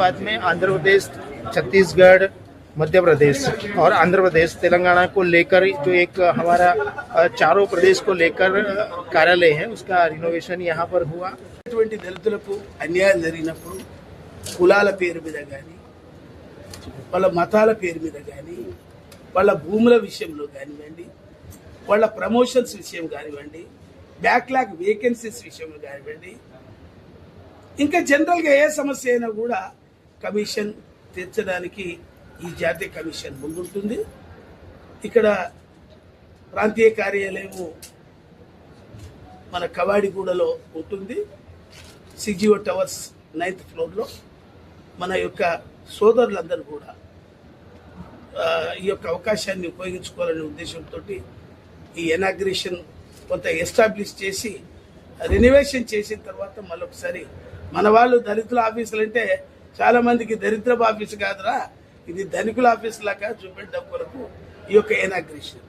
बाद में आंध्र प्रदेश, छत्तीसगढ़, मध्य प्रदेश और आंध्र प्रदेश, तेलंगाना को लेकर जो एक हमारा चारों प्रदेश को लेकर कार्यालय है उसका रिनोवेशन यहाँ पर हुआ। దళితులకు అన్యాయం జరిగినప్పుడు కులాల పేరు మీద కానీ వాళ్ళ మతాల పేరు మీద కానీ వాళ్ళ భూముల విషయంలో కానివ్వండి వాళ్ళ ప్రమోషన్స్ విషయం కానివ్వండి బ్యాక్లాగ్ వేకెన్సీస్ విషయంలో కానివ్వండి ఇంకా జనరల్గా ఏ సమస్య అయినా కూడా కమిషన్ తీర్చడానికి ఈ జాతీయ కమిషన్ ముందుంటుంది. ఇక్కడ ప్రాంతీయ కార్యాలయము మన కవాడిగూడలో ఉంటుంది. సిజిఓ టవర్స్ 9th ఫ్లోర్లో మన యొక్క సోదరులందరూ కూడా ఈ యొక్క అవకాశాన్ని ఉపయోగించుకోవాలనే ఉద్దేశంతో ఈ ఇనాగ్రేషన్ కొంత ఎస్టాబ్లిష్ చేసి రెనోవేషన్ చేసిన తర్వాత మళ్ళొకసారి మన వాళ్ళు దళితుల ఆఫీసులు అంటే చాలా మందికి దరిద్రపు ఆఫీసు కాదురా, ఇది ధనికుల ఆఫీసు లాగా చూపెట్టడం కొరకు ఈ యొక్క ఇనాగ్రేషన్.